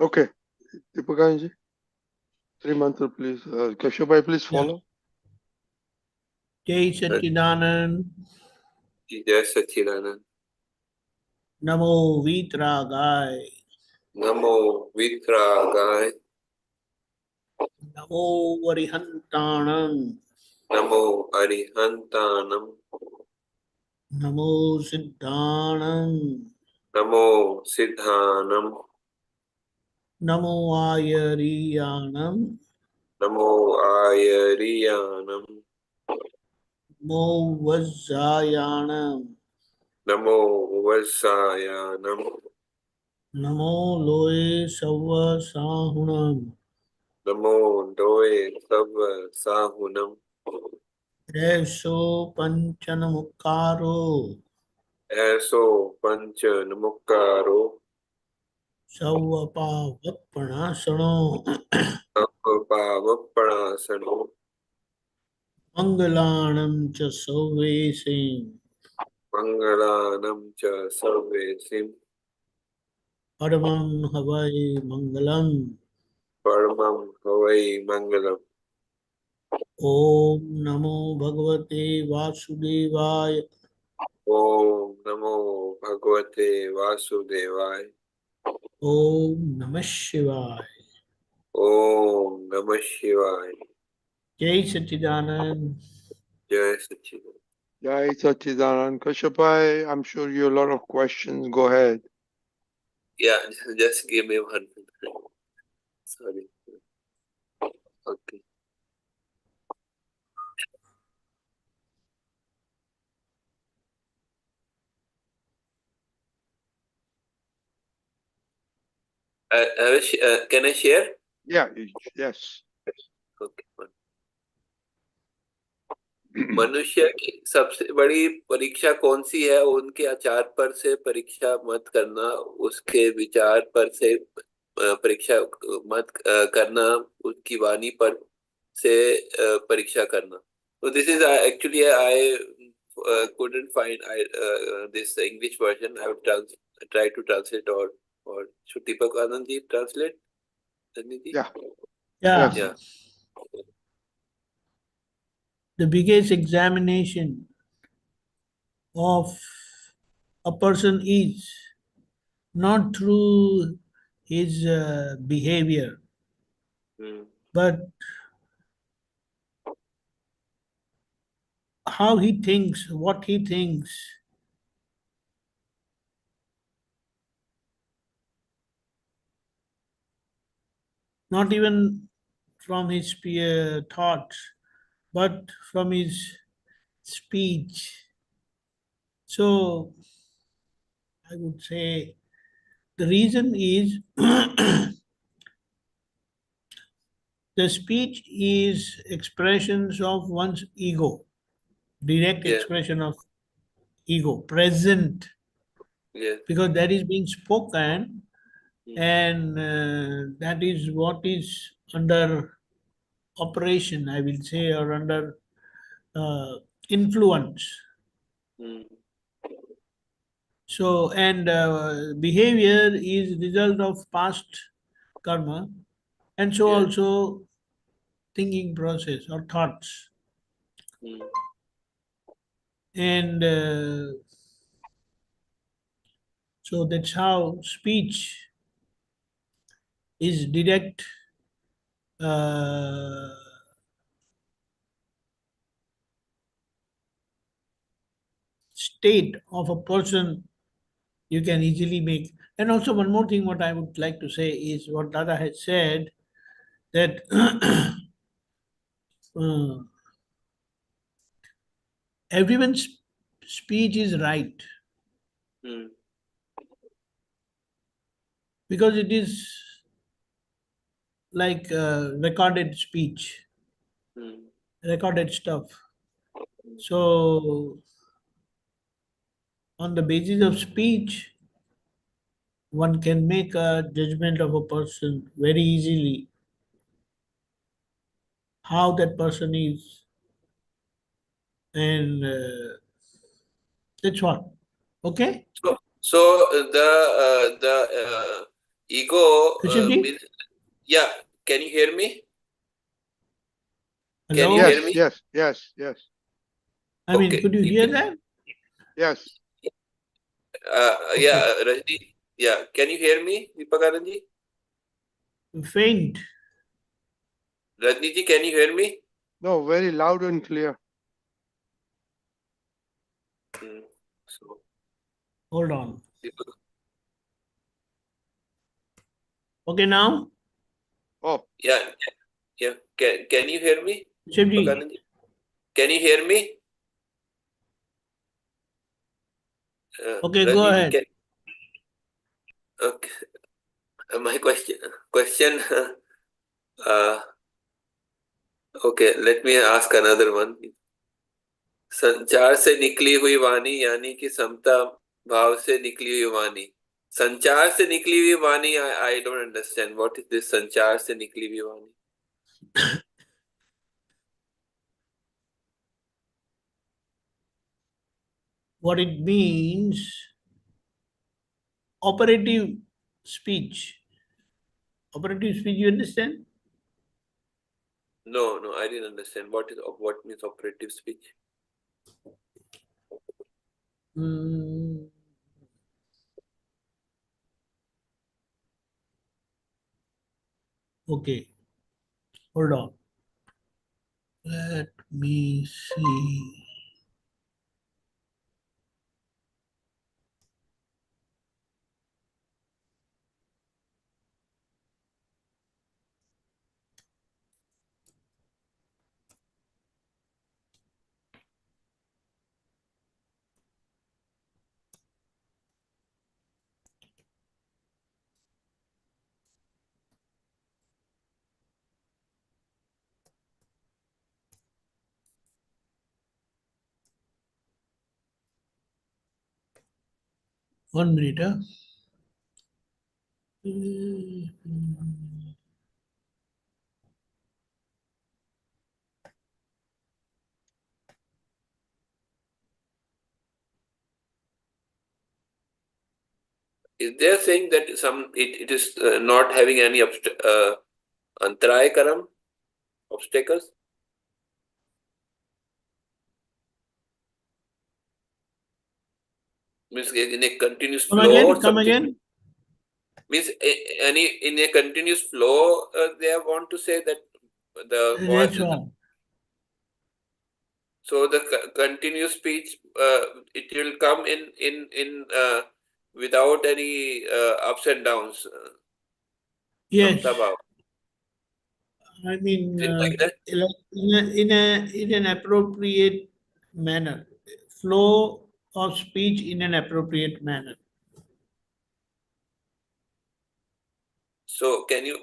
Okay. Deepakanandji, 3 mantra, please. Kashyap, please follow. Jai Satchidanand. Jai Satchidanand. Namo Vitragai. Namo Vitragai. Namo Varihantanam. Namo Arihantanam. Namo Siddhanam. Namo Siddhanam. Namo Ayariyanam. Namo Ayariyanam. Namo Vajjayanam. Namo Vasayanam. Namo Loe Sava Sahunam. Namo Doe Sava Sahunam. Eso Panchanamukaro. Eso Pancha Namukaro. Savapa Vappanasano. Pavappanasano. Mangalanam cha Sauvesim. Mangalanam cha Sarvesim. Paramam Havai Mangalam. Paramam Havai Mangalam. Om Namo Bhagavate Vasudevaya. Om Namo Bhagavate Vasudevaya. Om Namah Shivaya. Om Namah Shivaya. Jai Satchidanand. Jai Satchidanand. Jai Satchidanand. Kashyap, I'm sure you have a lot of questions. Go ahead. Yeah, just give me 1 minute. Sorry. Okay. Can I share? Yeah, yes. Okay. मनुष्य की सबसे बड़ी परीक्षा कौन सी है? उनके आचार पर से परीक्षा मत करना, उसके विचार पर से परीक्षा मत करना, उसकी वाणी पर से परीक्षा करना. So this is actually I couldn't find this English version. I would try to translate or should Deepakanandji translate? Yeah. Yeah. Yeah. The biggest examination of a person is not through his behavior, but how he thinks, what he thinks. Not even from his thoughts, but from his speech. So I would say the reason is the speech is expressions of one's ego, direct expression of ego, present, because that is being spoken, and that is what is under operation, I will say, or under influence. So, and behavior is result of past karma, and so also thinking process or thoughts. And so that's how speech is direct state of a person you can easily make. And also one more thing what I would like to say is what Dada has said, that everyone's speech is right. Because it is like recorded speech, recorded stuff. So on the basis of speech, one can make a judgment of a person very easily, how that person is, and that's what. Okay. So the Ego Kashyapji? means, yeah, can you hear me? Can Hello? you hear Yes, me? yes, yes, yes, I mean, Okay. could you hear that? yes. Yeah, Rajni, yeah, can you hear me, Deepakanandji? Faint. Rajni ji, can you hear me? No, very loud and clear. So, Hold on. Deepak- Okay, now? Oh, yeah, yeah. Can you hear me, Kashyapji, Deepakanandji? Can you hear me? okay, go Rajni ji, ahead. okay. My question. Uh, okay, let me ask another one. संचार से निकली हुई वाणी यानी कि समता भाव से निकली हुई वाणी. संचार से निकली हुई वाणी, I don't understand what is this संचार से निकली हुई वाणी. What it means, operative speech. Operative speech, you understand? No, I didn't understand what means operative speech. Hmm. Okay, hold on. Let me see. One minute. Huh? Is they saying that it is not having any antaray karam, obstacles? Means in a continuous Come flow or again, come something? again. Means any in a continuous flow, they want to say that the That's all. so the continuous speech, it will come in without any ups and downs. Yes. Samta bhav. I mean, Is it like that? in an appropriate manner, flow of speech in an appropriate manner. So can you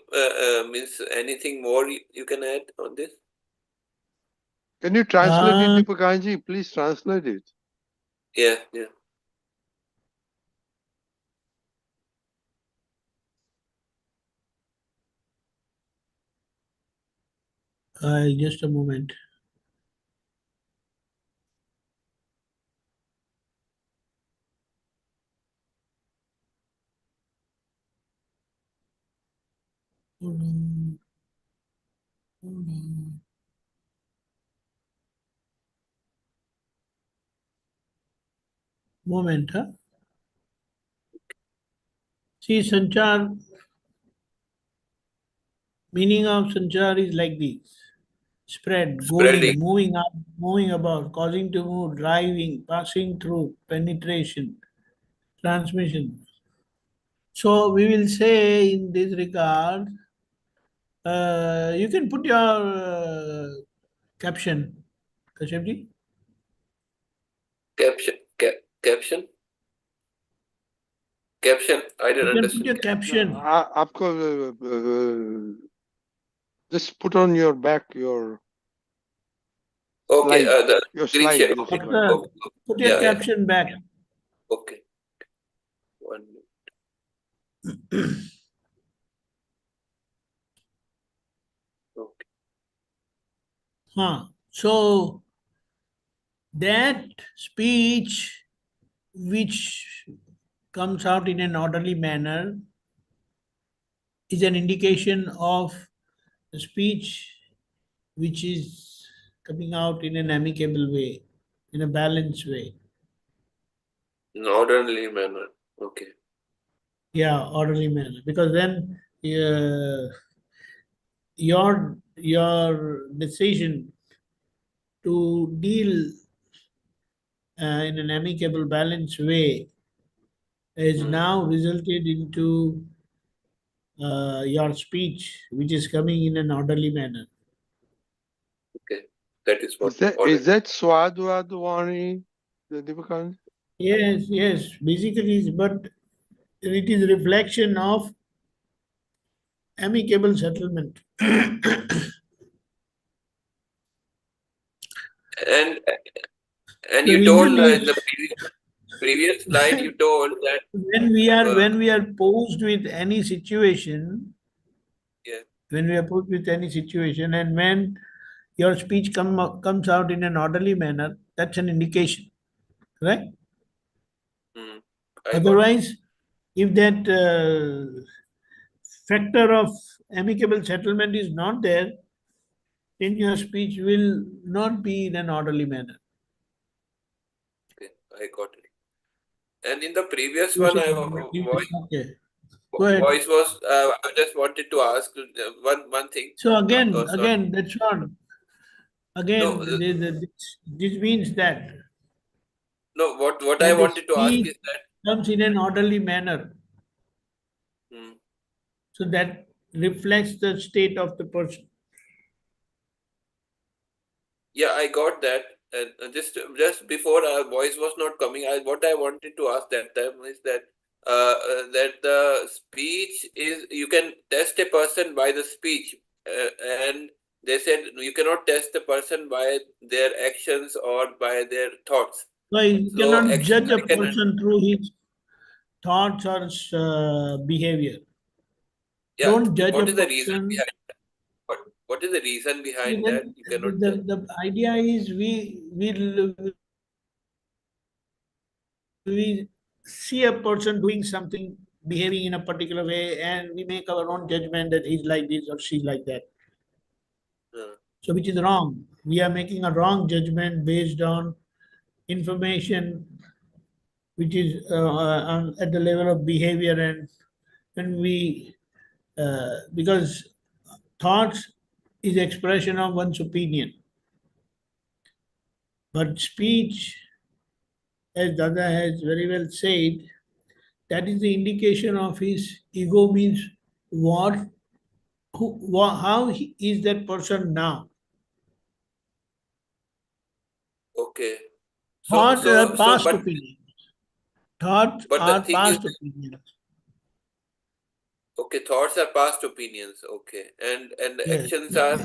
means anything more you can add on this? can you translate it, Uh, Deepakanji? Please translate it. Yeah. just a moment. Hold on. Hold on. Moment, huh? See, sanchar, meaning of sanchar is like this. Spread, Spreading. going, moving up, moving about, causing to move, driving, passing through, penetration, transmission. So we will say in this regard, you can put your caption, Kashyapji. Caption. Caption. I You don't can put understand. your caption. आपको just put on your back your Okay. slide, The your green slide, share. your Okay. slide. Doctor, Okay. put your Yeah. caption back. Okay. 1 minute. Okay. So that speech which comes out in an orderly manner is an indication of a speech which is coming out in an amicable way, in a balanced way. In orderly manner. Okay. Yeah, orderly manner. Because then your decision to deal in an amicable, balanced way has now resulted into your speech, which is coming in an orderly manner. Okay. That is what Is that Swadwadwani, the Deepakanandji? Yes, yes. Basically, but it is reflection of amicable settlement. And The you told reason in is the previous slide, you told that when we are posed with any situation, yeah. when we are posed with any situation, and when your speech comes out in an orderly manner, that's an indication, correct? I got it. Otherwise, if that factor of amicable settlement is not there, then your speech will not be in an orderly manner. Okay, I got it. And in the previous You one, said, okay. Go ahead. voice was. I just wanted to ask one thing. So again, Sorry. that's what. Again, No, this means that no. What I when the wanted to ask speech is that. comes in an orderly manner, so that reflects the state of the person. Yeah, I got that. And just before our voice was not coming, what I wanted to ask that time is that that the speech is, you can test a person by the speech, and they said you cannot test the person by their actions or by their thoughts. So you So cannot action, judge a I can. person through his thoughts or behavior. Yeah. Don't judge a What is the reason person. behind that? What is the reason behind Then that you cannot judge? the idea is we see a person doing something, behaving in a particular way, and we make our own judgment that he's like this or she's like that. So which is wrong. We are making a wrong judgment based on information which is at the level of behavior, and when we because thoughts is expression of one's opinion, but speech, as Dada has very well said, that is the indication of his ego, means how is that person now. Okay. Thoughts are past But opinions. Thoughts the are thing is, past opinions. okay, thoughts are past opinions. Okay, and Yes. actions are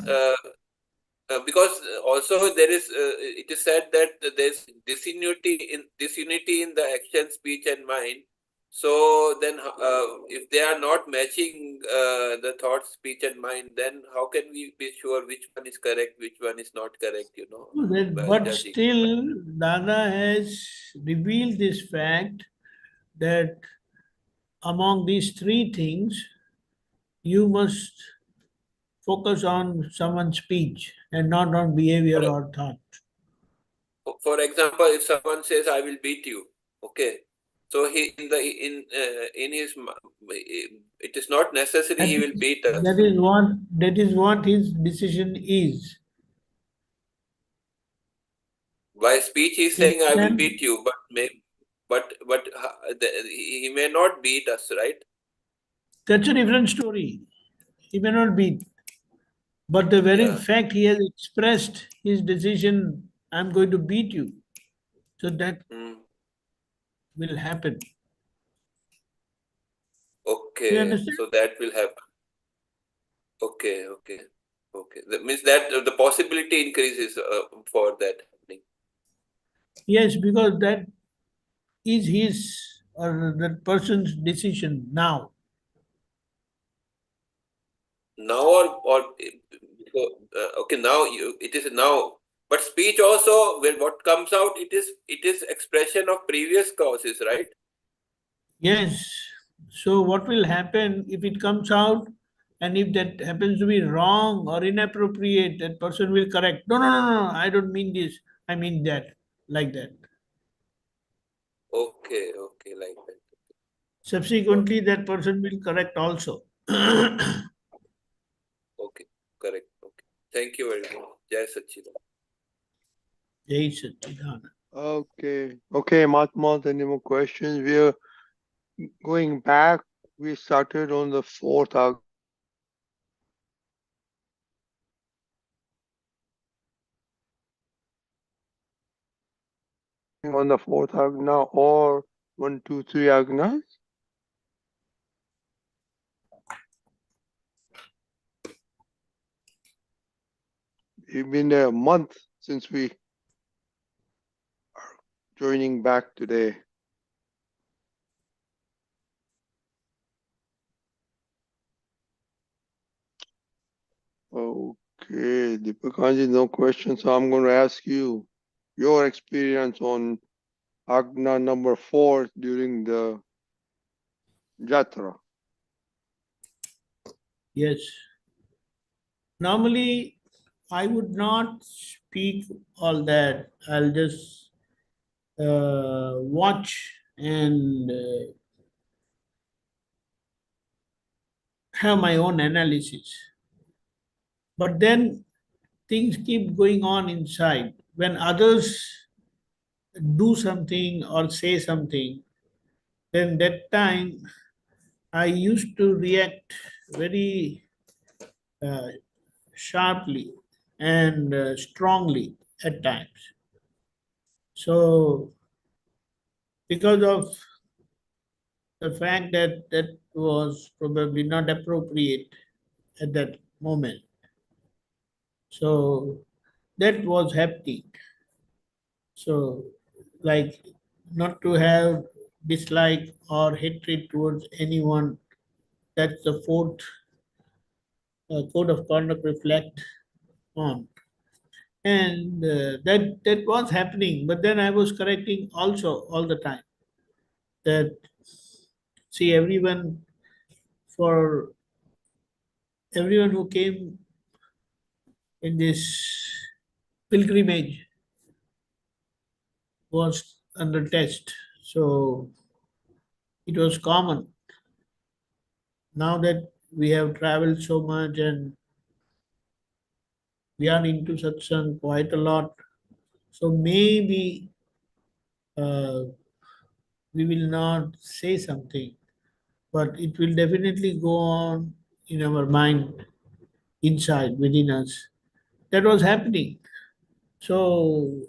because also there is it is said that there's disunity in the action, speech, and mind. So then, if they are not matching the thought, speech, and mind, then how can we be sure which one is correct, which one is not correct? While But judging. still, Dada has revealed this fact that among these three things, you must focus on someone's speech and not on behavior or thought. For example, if someone says, "I will beat you," okay, so he in his it is not necessary he will beat us. That is what his decision is. By speech, he's You saying, "I will understand? beat you," but he may not beat us, right? That's a different story. He may not beat. But the very fact he has expressed his decision, I'm going to beat you. So that will happen. You Okay, understand? so that will happen. Okay. That means that the possibility increases for that happening. Yes, because that is his or that person's decision now. Now or okay, now it is now. But speech also, when what comes out, it is expression of previous causes, right? Yes. So what will happen if it comes out, and if that happens to be wrong or inappropriate, that person will correct. No, no, no, no, I don't mean this. I mean that, like that. Okay, okay, like that. Got Subsequently, that person will correct also. okay, correct. Okay. Thank you very much. Jai Satchidanand. Jai Satchidanand. Okay. Okay, Mahatma, any more questions? We are going back. We started on the fourth on the fourth Agna or 1, 2, 3 Agnas. It's been a month since we are joining back today. Okay, Deepakanji, no questions. So I'm going to ask you your experience on Agna number 4 during the Jatra. Yes. Normally, I would not speak all that. I'll just watch and have my own analysis. But then things keep going on inside. When others do something or say something, then that time I used to react very uh, sharply and strongly at times. So, because of the fact that that was probably not appropriate at that moment, so that was happening. So, like, not to have dislike or hatred towards anyone, that's the fourth code of conduct reflect on. And that was happening, but then I was correcting also all the time that, see, for everyone who came in this pilgrimage was under test. So it was common. Now that we have traveled so much and we are into satsang quite a lot, so maybe uh, we will not say something, but it will definitely go on in our mind, inside, within us. That was happening. So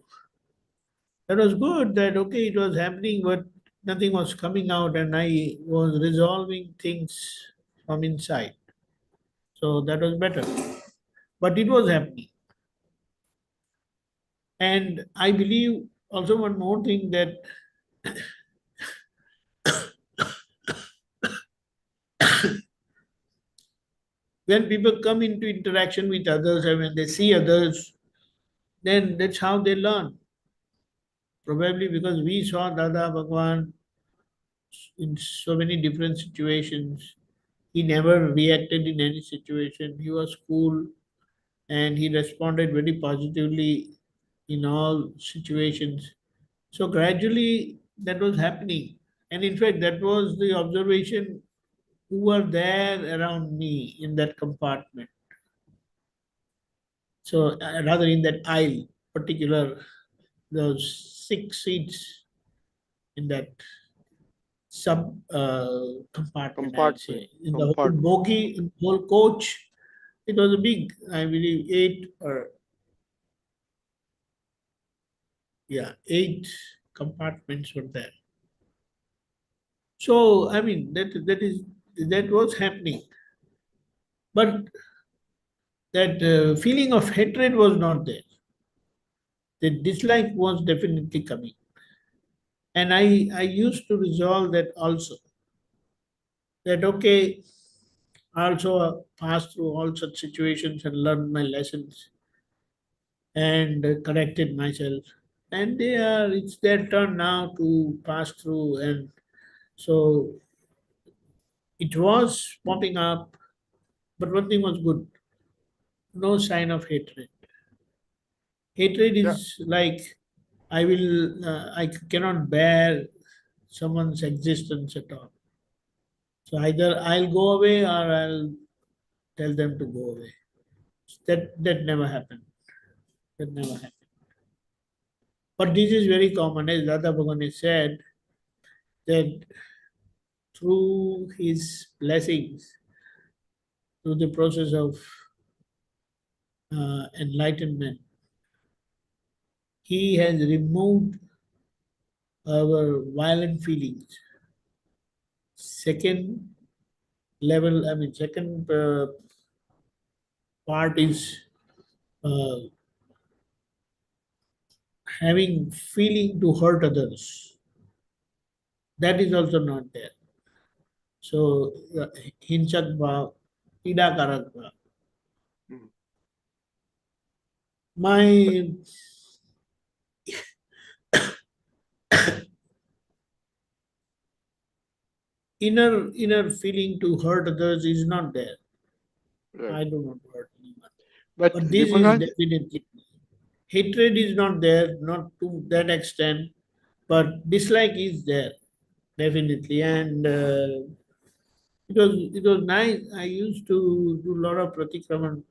that was good that, okay, it was happening, but nothing was coming out, and I was resolving things from inside. So that was better. But it was happening. And I believe also one more thing, that when people come into interaction with others and when they see others, then that's how they learn. Probably because we saw Dada Bhagwan in so many different situations. He never reacted in any situation. He was cool and he responded very positively in all situations. So gradually that was happening. And in fact, that was the observation who were there around me in that compartment. So rather in that aisle, particular, those 6 seats in that sub compartment, I'll Compartment. say. In the whole Compartment. bogie, in the whole coach, it was a big, I believe, eight compartments were there. So, I mean, that was happening. But that feeling of hatred was not there. The dislike was definitely coming. And I used to resolve that also. That, okay, I also passed through all such situations and learned my lessons and corrected myself. And it's their turn now to pass through. And so It was popping up, but one thing was good, no sign of hatred. Hatred Yeah. is like, I cannot bear someone's existence at all. So either I'll go away or I'll tell them to go away. That never happened. That never happened. But this is very common, as Dada Bhagwan has said, that through his blessings, through the process of enlightenment, he has removed our violent feelings. Second level, second part is uh, having feeling to hurt others. That is also not there. So, hinsak bhav, pidakarak bhav. Mm. My inner feeling to hurt others is not there. Right. I do not hurt anyone. But But this is Deepakanji, definitely hatred is not there, not to that extent, but dislike is there, definitely. And it was nice. I used to do a lot of pratikraman,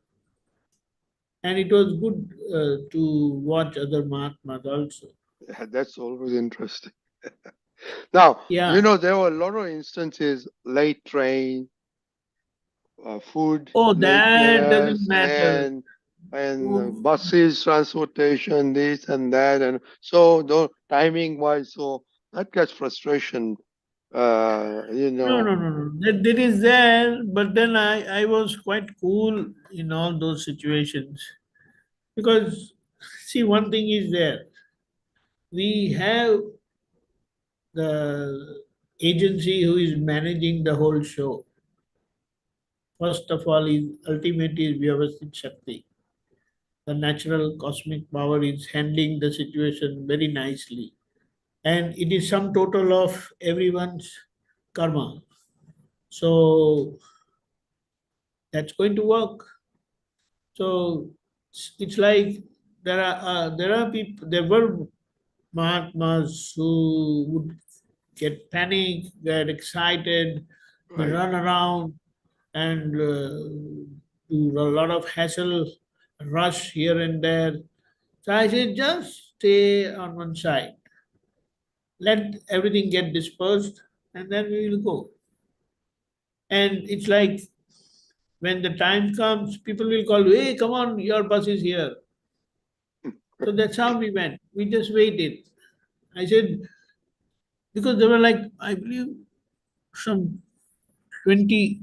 and it was good to watch other Mahatmas also. yeah, that's always interesting. Now, Yeah. there were a lot of instances, late train, food Oh, that doesn't lateness, matter. and Oh, buses, transportation, this and that, and so the timing wise, so that gets frustration. no, no, no, no. That is there, but then I was quite cool in all those situations because, see, one thing is there. We have the agency who is managing the whole show. First of all, is ultimate is Vyavasthit Shakti. The natural cosmic power is handling the situation very nicely. And it is sum total of everyone's karma. So that's going to work. So it's like there are people, there were Mahatmas who would get panic, get excited, they Right, run around and do a lot of hassle, rush here and there. So I said, just stay on one side, let everything get dispersed, and then we will go. And it's like when the time comes, people will call you, hey, come on, your bus is here. So that's how we went. We just waited. I said, because there were like, I believe, some 20,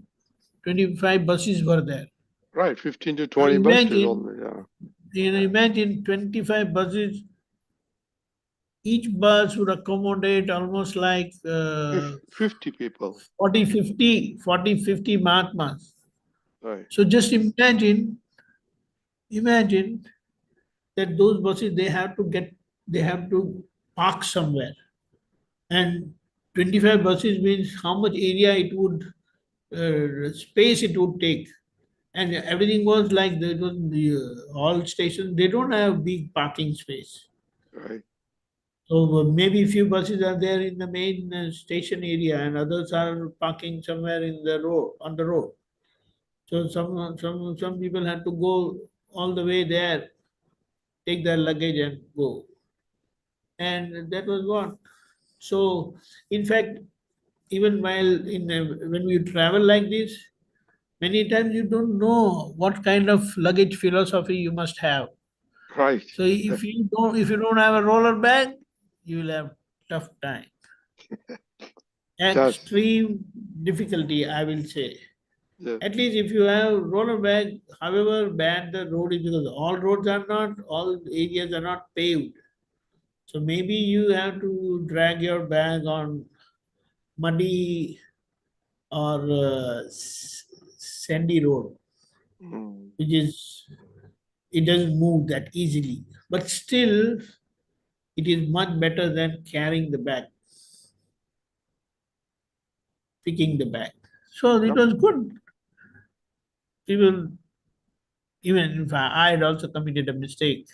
25 buses were there. right. 15 to Now 20 buses imagine, only. Yeah, imagine 25 buses. Each bus would accommodate almost like 50 people. 40, 50, 40, 50 Mahatmas. Right, So just imagine that those buses, they have to park somewhere. And 25 buses means how much area it would, space it would take. And everything was like, it was the all stations, they don't have big parking space. right, So maybe few buses are there in the main station area, and others are parking somewhere in the road, on the road. So some people had to go all the way there, take their luggage and go. And that was what. So in fact, even while when we travel like this, many times you don't know what kind of luggage philosophy you must have. right. So if you don't have a roller bag, you will have tough time. Just, Extreme difficulty, I will say. yeah, At least if you have roller bag, however bad the road is, because all areas are not paved. So maybe you have to drag your bag on muddy or sandy road, mm, which is, it doesn't move that easily. But still, it is much better than carrying the bag, picking the bag. So it was good. People, even if I had also committed a mistake,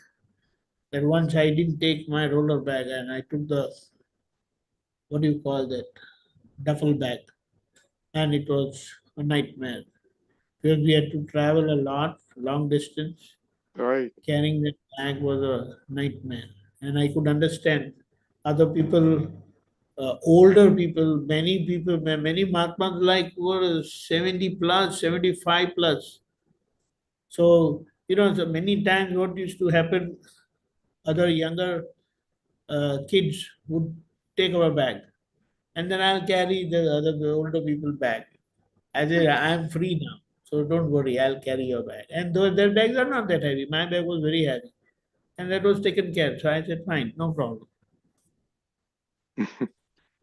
that once I didn't take my roller bag and I took the, what do you call that, duffel bag, and it was a nightmare because we had to travel a lot, long distance. Right. Carrying that bag was a nightmare, and I could understand other people, older people, many Mahatmas like were 70 plus, 75 plus. So, so many times what used to happen, other younger kids would take our bag, and then I'll carry the older people bag. I say, I'm free now, so don't worry, I'll carry your bag. And though their bags are not that heavy, my bag was very heavy, and that was taken care. So I said, fine, no problem.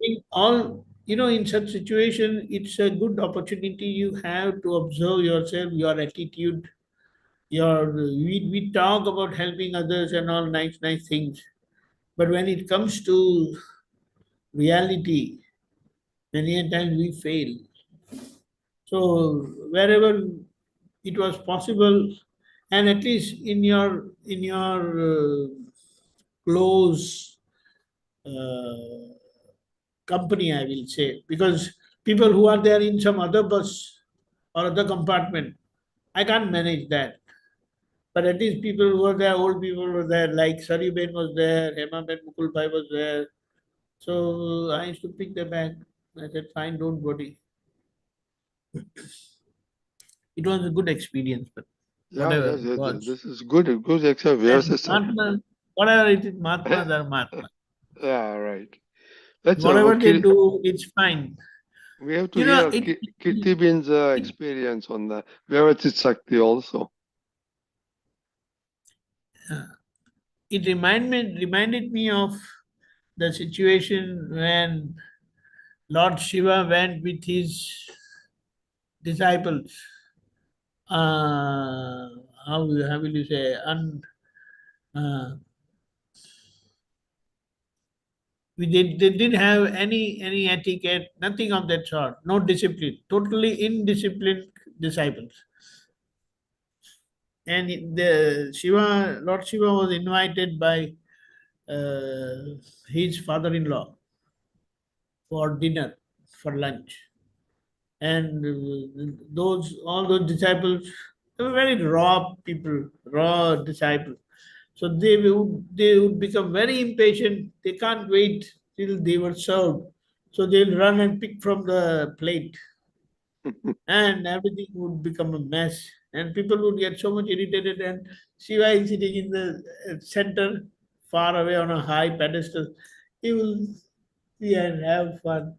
In all, in such situation, it's a good opportunity you have to observe yourself, your attitude, we talk about helping others and all nice things. But when it comes to reality, many a times we fail. So wherever it was possible, and at least in your close uh, company, I will say, because people who are there in some other bus or other compartment, I can't manage that. But at least people who were there, old people were there, like Sariben was there, Hema Ben Mukul Bhai was there. So I used to pick the bag. I said, fine, don't worry. It was a good experience, but Yeah, whatever yes, it yes, was. this is good. Good except And Vyavasthit Shakti. Mahatma, whatever it is, Mahatmas are Mahatma. Yeah, right. Let's Whatever they do, it's fine. we have to You know, hear Kirti Bin's experience on the Vyavasthit Shakti also. it reminded me of the situation when Lord Shiva went with his disciples. How will you say? Uh, they didn't have any etiquette, nothing of that sort, no discipline, totally indisciplined disciples. And Lord Shiva was invited by his father-in-law for dinner, for lunch. And all those disciples, they were very raw people, raw disciples. So they would become very impatient. They can't wait till they were served. So they'll run and pick from the plate, and everything would become a mess. And people would get so much irritated. And Shiva is sitting in the center, far away on a high pedestal. He will see and have fun.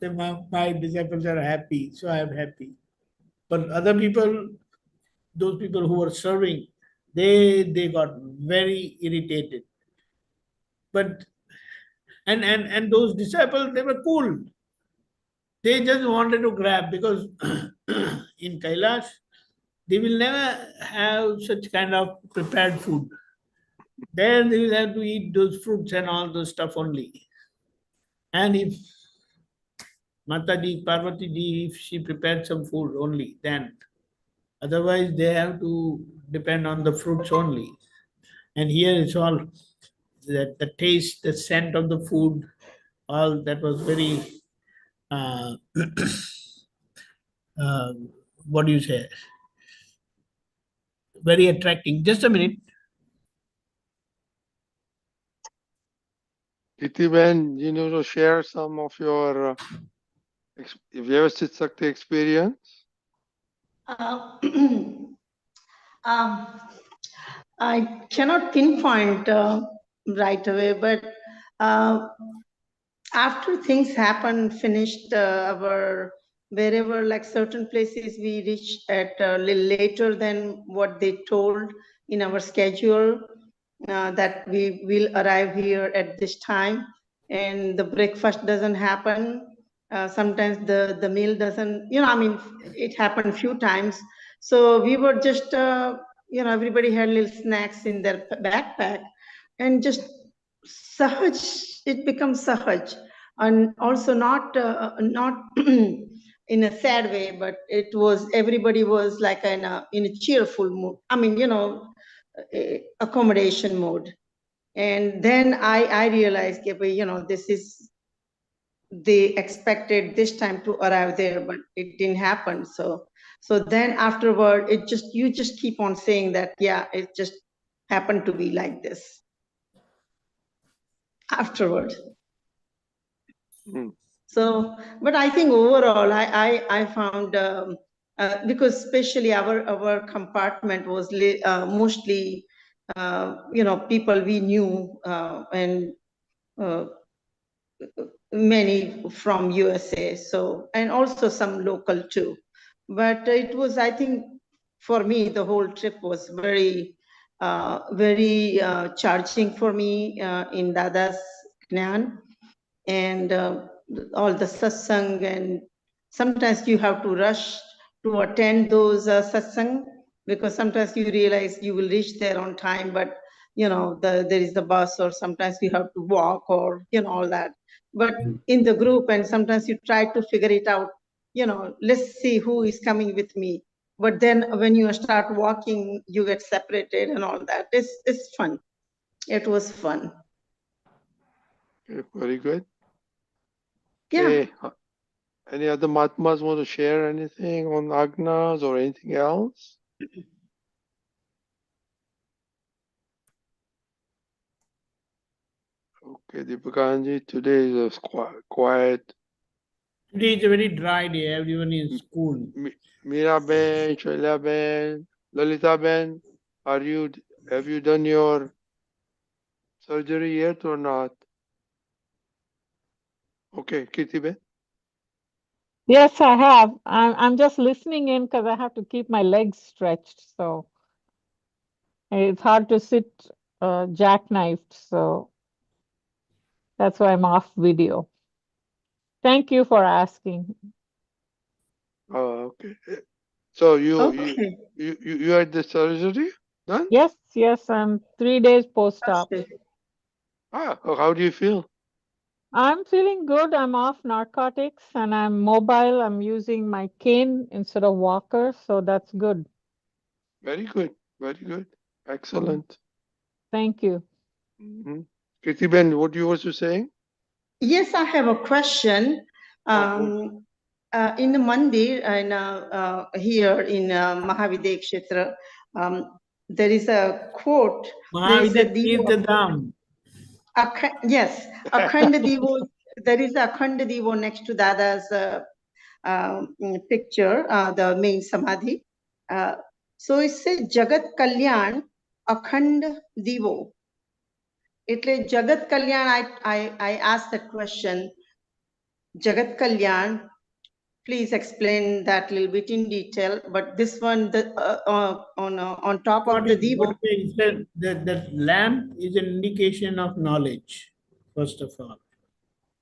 Then my disciples are happy, so I am happy. But other people, those people who were serving, they got very irritated. But and those disciples, they were cool. They just wanted to grab because in Kailash they will never have such kind of prepared food. There they will have to eat those fruits and all those stuff only. And if Mataji, Parvati ji, if she prepared some food only, then otherwise they have to depend on the fruits only. And here it's all that the taste, the scent of the food, all that was very uh, uh, what do you say? Very attracting. Just a minute. Kirti Ben, to share some of your Vyavasthit Shakti experience? Um, I cannot pinpoint right away, but after things happen, finished our wherever, like certain places we reached at a little later than what they told in our schedule, that we will arrive here at this time, and the breakfast doesn't happen. Sometimes the meal doesn't, it happened a few times. So we were just, everybody had little snacks in their backpack, and just sahaj, it becomes sahaj. And also not in a sad way, but it was, everybody was like in a cheerful mood. I mean, you know, accommodation mode. And then I realized, you know, this is, they expected this time to arrive there, but it didn't happen. So then afterward, you just keep on saying that, yeah, it just happened to be like this afterward. Mm. So, but I think overall, I found, because especially our compartment was mostly, you know, people we knew, and many from USA, so, and also some local too. But it was, I think, for me, the whole trip was very, very charging for me, in Dada's Gnan, and all the satsang, and sometimes you have to rush to attend those satsang, because sometimes you realize you will reach there on time, but you know, there is the bus, or sometimes you have to walk, or you know, all that. But in the group, and sometimes you try to figure it out, you know, let's see who is coming with me. But then when you start walking, you get separated and all that. It's fun. It was fun. Okay, very good. Yeah. Okay. Any other Mahatmas want to share anything on Agnas or anything else? Okay, Deepakanandji, today is a quiet. Today is a very dry day. Everyone is cool. Miraben, Shailaben, Lalitaben, have you done your surgery yet or not? Okay, Kirtiben. Yes, I have. I'm just listening in because I have to keep my legs stretched. So it's hard to sit jackknifed. So that's why I'm off video. Thank you for asking. Oh, okay. So you Okay. had the surgery done? Yes, yes, I'm 3 days post-op. How do you feel? I'm feeling good. I'm off narcotics and I'm mobile. I'm using my cane instead of walker. So that's good. Very good. Very good. Excellent. Thank you. Mm-hmm. Kirtiben, what you was saying? Yes, I have a question. In the mandir, and here in Mahavidya Kshetra, there is a quote. There is a Divo. Yes, Akhanda Divo. There is a Akhanda Divo next to Dada's picture, the main Samadhi. So it says Jagat Kalyan Akhand Divo. એટલે Jagat Kalyan, I asked that question. Jagat Kalyan, please explain that a little bit in detail. But this one, on top of the Divo. That lamp is an indication of knowledge, first of all.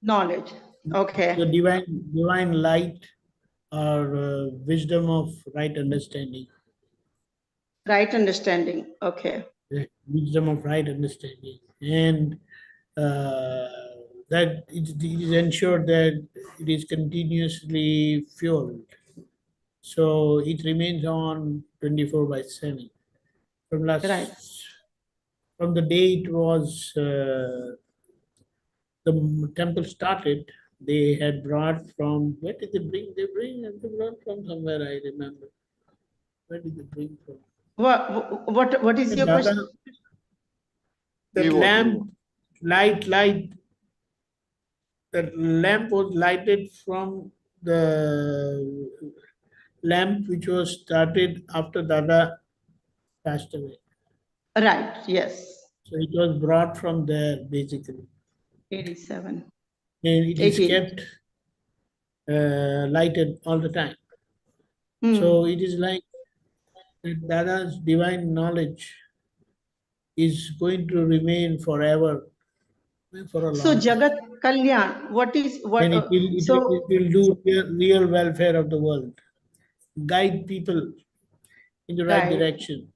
Knowledge. Okay. The divine light, or wisdom of right understanding. Right understanding. Okay. Wisdom of right understanding, and that it is ensured that it is continuously fueled, so it remains on 24/7 from from the day it was the temple started. They had brought from, where did they bring? They brought from somewhere, I remember. Where did they bring from? What is your question? The lamp, light. The lamp was lighted from the lamp which was started after Dada passed away. Right, yes. So it was brought from there, basically. 87. And it is kept lighted all the time. So it is like that Dada's divine knowledge is going to remain forever, for a long So time. Jagat Kalyan, what is what? And it will do real welfare of the world, guide people in the right direction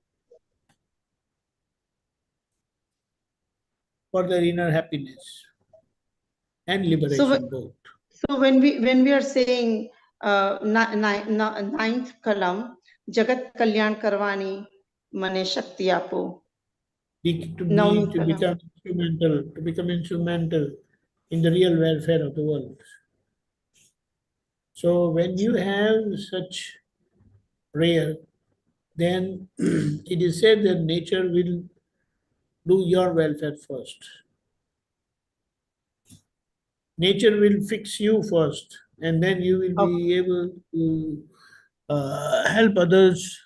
for their inner happiness and liberation both. So when we are saying ninth kalam, Jagat Kalyan Karvani Mane Shakti Apo. Navmi To become instrumental in the real welfare of the world. So when you have such prayer, then it is said that nature will do your welfare first. Nature will fix you first, and then you will be able to help others.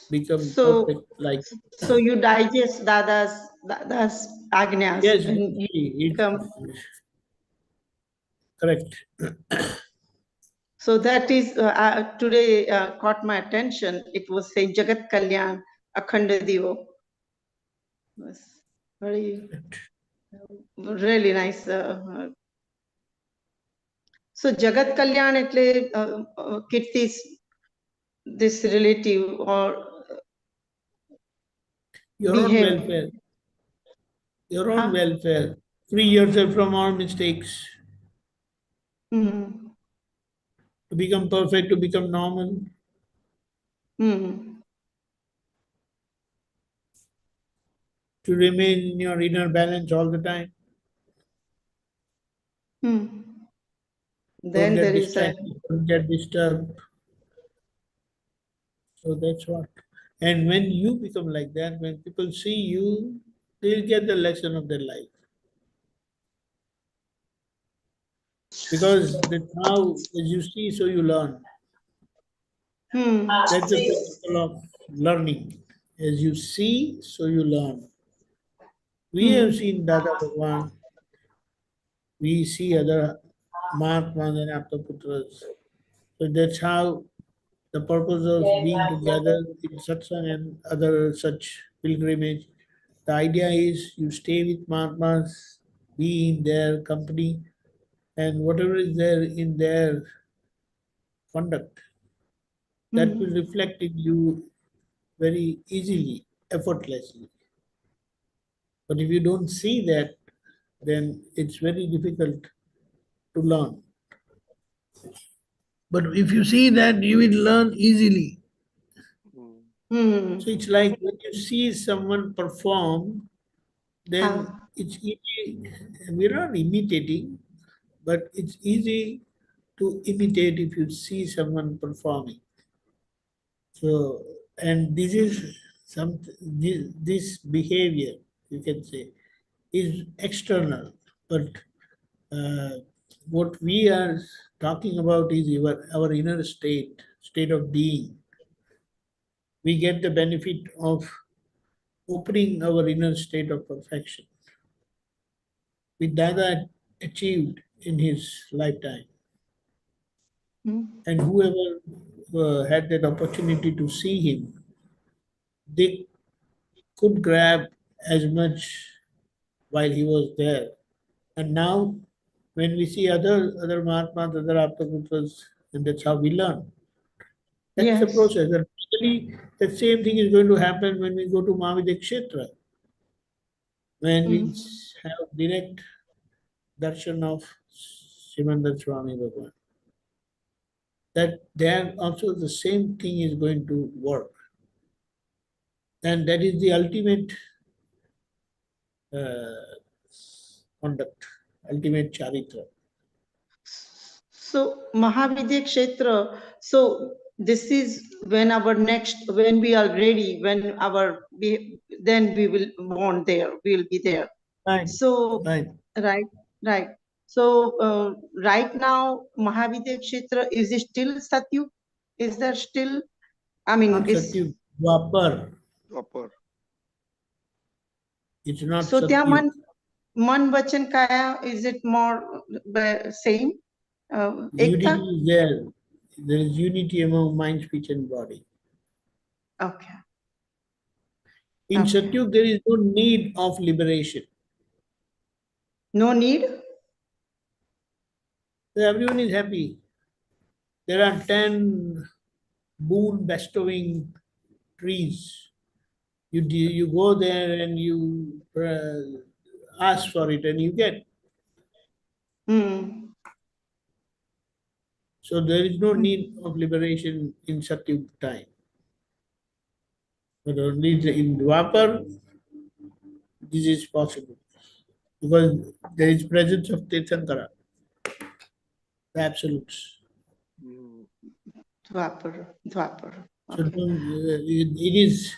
Become perfect like. So you digest Dada's Agnas Yes, and you become. Correct. So that is today caught my attention. It was saying Jagat Kalyan Akhanda Divo. Was very really nice. So Jagat Kalyan etle Kirti's this relative or Your own behave. welfare. Your own welfare. Free yourself from all mistakes. Mm. To become perfect, to become normal. Mm. To remain in your inner balance all the time. Mm. Don't Then get there is a. distracted, don't get disturbed. So that's what. And when you become like that, when people see you, they'll get the lesson of their life. Because that's how, as you see, so you learn. That's the principle of learning. As you see, so you learn. We have seen Dada Bhagwan, we see other Mahatmas and Aptaputras. So that's how the purpose of being together in Satsang and other such pilgrimage. The idea is you stay with Mahatmas, be in their company, and whatever is there in their conduct, that will reflect in you very easily, effortlessly. But if you don't see that, then it's very difficult to learn. But if you see that, you will learn easily. So it's like when you see someone perform, then it's easy. We're not imitating, but it's easy to imitate if you see someone performing. So, and this is this behavior, you can say, is external, but what we are talking about is our inner state of being. We get the benefit of opening our inner state of perfection, which Dada achieved in his lifetime. And whoever had that opportunity to see him, they could grab as much while he was there. And now, when we see other Mahatmas, other Aptaputras, and that's how we learn. That's the process. And basically, the same thing is going to happen when we go to Mahavishya Kshetra, when we have direct darshan of Srimanda Swami Bhagwan. That there also the same thing is going to work. And that is the ultimate conduct, ultimate charitra. So Mahavidya Kshetra, so this is when when we are ready, then we will born there, we will be there. Right. So, right. So right now, Mahavidya Kshetra, is it still Satyug? Is there still, Not Satyug, Dwapar. It's not So Satyug. Man Vachan Kaya, is it more same? Unity Ekta? is there. There is unity among mind, speech, and body. Okay. In Satyug, there is no need of liberation. No need? So everyone is happy. There are 10 boon bestowing trees. You go there and you ask for it and you get. Hmm. So there is no need of liberation in Satyug time. But only in Dwapar, this is possible. Because there is presence of Tirthankara, the absolutes. Dwapar. So Okay. it is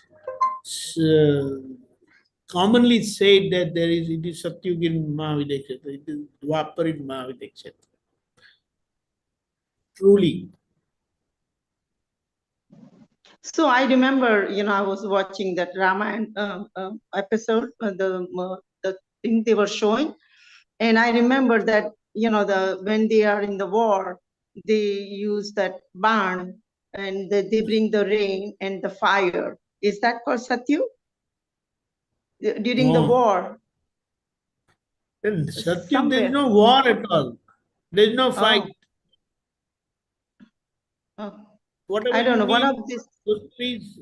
commonly said that it is Satyug in Mahavidekshetra, it is Dwapar in Mahavidekshetra. Truly. So I remember, I was watching that Ramayana episode, the thing they were showing, and I remember that, when they are in the war, they use that barn and they bring the rain and the fire. Is that called Satyu? During the No. war, In Satyug, there is somewhere. no war at all. There is no fight. Oh, Whatever I don't you know. One of need, these. please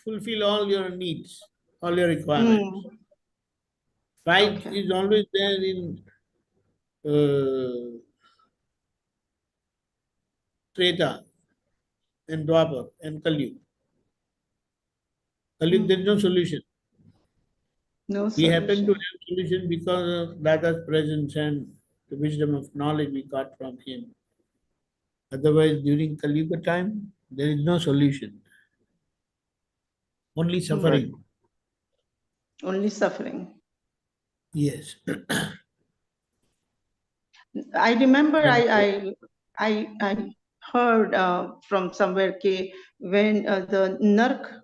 fulfill all your needs, all your requirements. Mm, Fight okay. is always there in Treta and Dwapar and Kali. Kali, there is no solution. No We happen to solution. have solution because of Dada's presence and the wisdom of knowledge we got from him. Otherwise, during Kali Yuga time, there is no solution. Only suffering. Only suffering. Yes. I remember And I heard from somewhere when the Nark,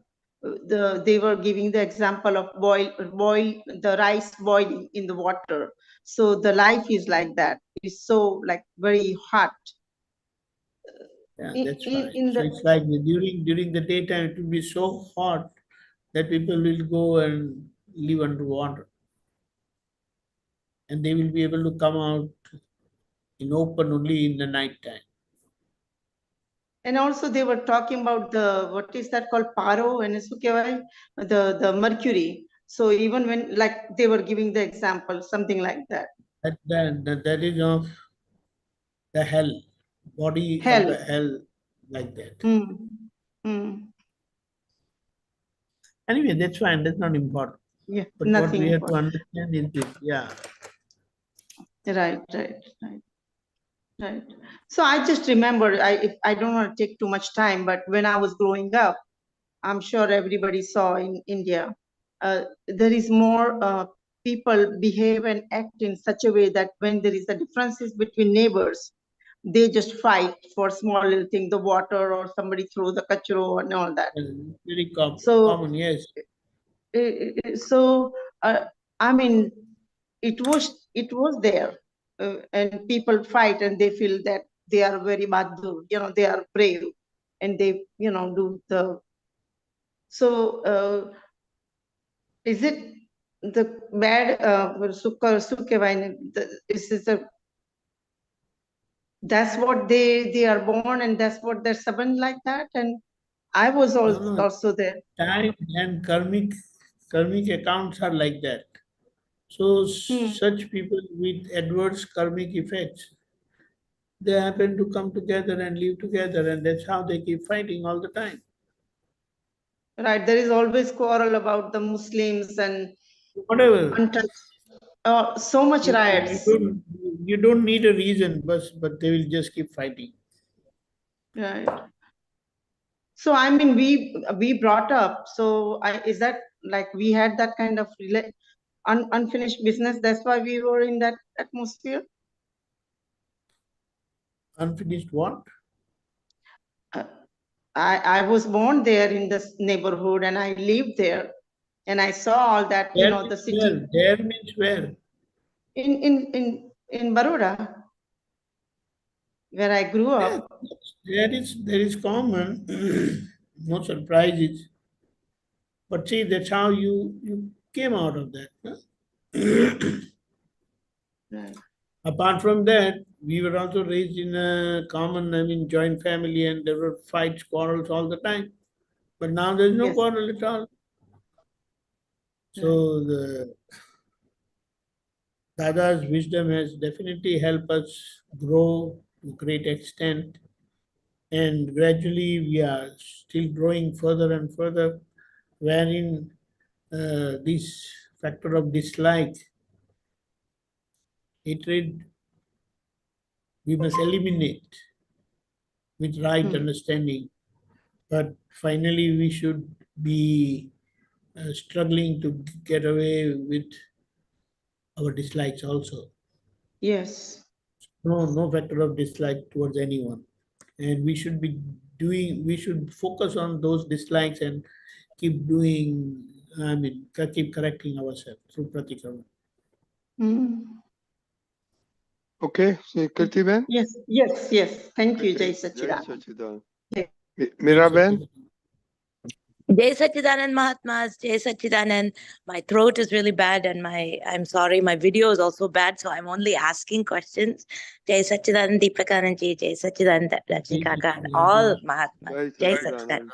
they were giving the example of boil the rice boiling in the water. So the life is like that. It's so like very hot. yeah, In, that's in, fine. in So the it's like during the daytime it will be so hot that people will go and live underwater. And they will be able to come out in open only in the night time. and also they were talking about the what is that called paro and the mercury. So even when like they were giving the example, something like that. That is of the hell, body of Hell. the hell, like that. Mm. Mm. Anyway, that's fine, that's not important. Yeah, But what nothing we have to important. understand is this, yeah. Right. So I just remember, I don't want to take too much time, but when I was growing up, I'm sure everybody saw in India, there is more people behave and act in such a way that when there is a differences between neighbors, they just fight for small little thing, the water or somebody throw the kachro and all that. Very So, common, yes. so I mean, it was there, and people fight and they feel that they are very bahadur, they are brave, and they do the. So is it the bad is this a, that's what they are born and that's what they're stubborn like that? And I was No, also there. time and karmic accounts are like that. So Hmm. such people with adverse karmic effects, they happen to come together and live together, and that's how they keep fighting all the time. Right, there is always quarrel about the Muslims and Whatever. so much You, you riots. don't you don't need a reason, but they will just keep fighting. Right. So I mean, we brought up. So is that like we had that kind of unfinished business? That's why we were in that atmosphere. Unfinished what? Uh, I was born there in this neighborhood and I lived there and I saw all that, There the means city where? There means where? in Baroda, where I grew Yeah, up. there is common, no surprises. But see, that's how you came out of that. Huh? Right. Apart from that, we were also raised in a common, joint family, and there were fights, quarrels all the time. But now there's no Yes. quarrel at all. Right. So the Dada's wisdom has definitely helped us grow to a great extent, and gradually we are still growing further and further, wherein this factor of dislike, hatred, we must eliminate with right understanding. But finally, we should be struggling to get away with our dislikes also. Yes. No factor of dislike towards anyone. And we should we should focus on those dislikes and keep doing, keep correcting ourselves through pratikrama. Okay, so Kirti Ben? Yes. Thank you, Jai Jai Sachidanand. Sachidanand. Jai- Mira Ben? Jai Sachidanand Mahatmas, Jai Sachidanand. My throat is really bad and I'm sorry, my video is also bad, so I'm only asking questions. Jai Sachidanand Deepakanandji, Jai Sachidanand Rajnikaka, and all Mahatmas. Jai Sachidanand.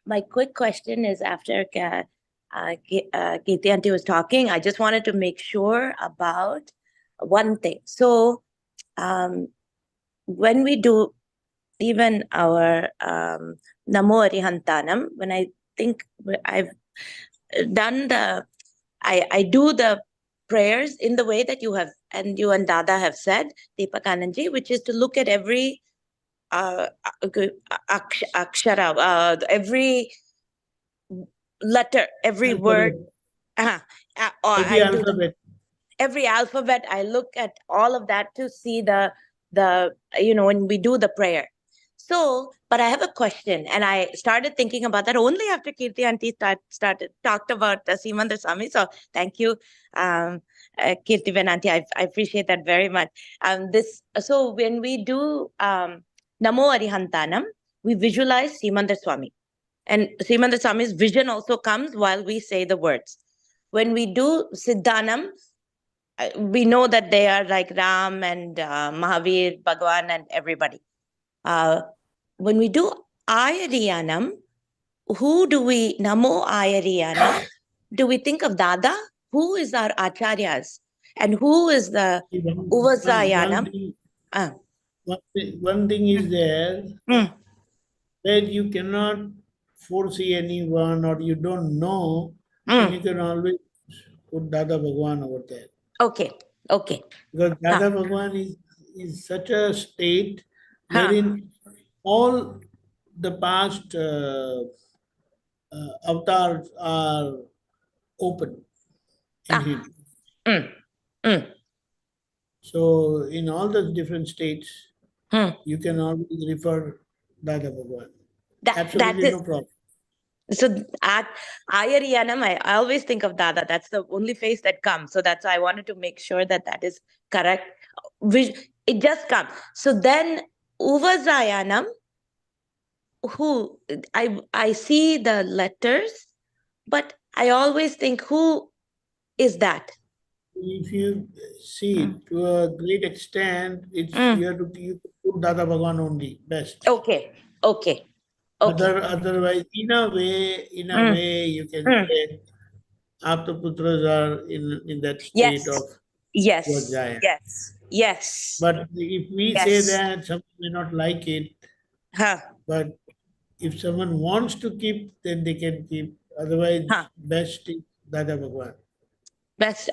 My quick question is, after Kirti Aunty was talking, I just wanted to make sure about one thing. So when we do even our Namo Arihantanam, when I think I've done I do the prayers in the way that you have, and you and Dada have said, Deepakanandji, which is to look at every akshara, every letter, every word. Every alphabet. Every alphabet, I look at all of that to see the when we do the prayer. So, but I have a question, and I started thinking about that only after Kirti Aunty talked about Simandar Swami. So thank you, Kirti Ben Aunty. I appreciate that very much. So when we do Namo Arihantanam, we visualize Simandar Swami. And Simandar Swami's vision also comes while we say the words. When we do Siddhanam, we know that they are like Ram and Mahavir, Bhagwan, and everybody. When we do Ayariyanam, who do we, Namo Ayariyanam, do we think of Dada? Who is our Acharyas? And who is the Uvasayanam? One thing is there, that you cannot foresee anyone or you don't know, and you can always put Dada Bhagwan over there. Okay. Because Dada Bhagwan is such a state wherein all the past avatars are open in him. So in all the different states, you can always refer Dada Bhagwan. Absolutely no problem. So at Ayariyanam, I always think of Dada. That's the only face that comes. So that's why I wanted to make sure that is correct. It just comes. So then Uvasayanam, who I see the letters, but I always think, who is that? If you see to a great extent, it's you have to put Dada Bhagwan only, best. Okay. Otherwise, in a way, you can say Aptaputras are in that state of Vajaya. Yes. But if we say that, someone may not like it. But if someone wants to keep, then they can keep. Otherwise, best is Dada Bhagwan. Best.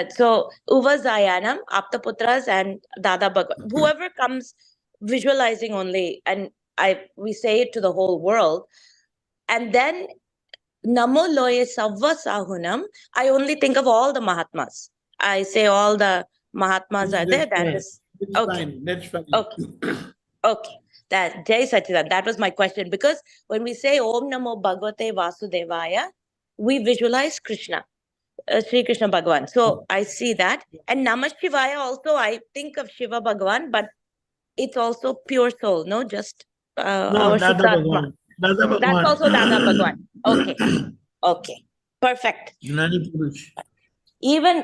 So Uvasayanam, Aptaputras, and Dada Bhagwan. Whoever comes visualizing only, and we say it to the whole world. And then Namo Loye Savva Sahunam, I only think of all the Mahatmas. I say all the Mahatmas are there. That's fine. Okay. That Jai Sachidanand. That was my question, because when we say Om Namo Bhagavate Vasudevaya, we visualize Krishna, Sri Krishna Bhagavan. So I see that. And Namah Shivaya also, I think of Shiva Bhagavan, but it's also pure soul, no? Just our Dada Shuddhatma. Bhagwan. That's also Dada Bhagwan. Okay. Perfect. Even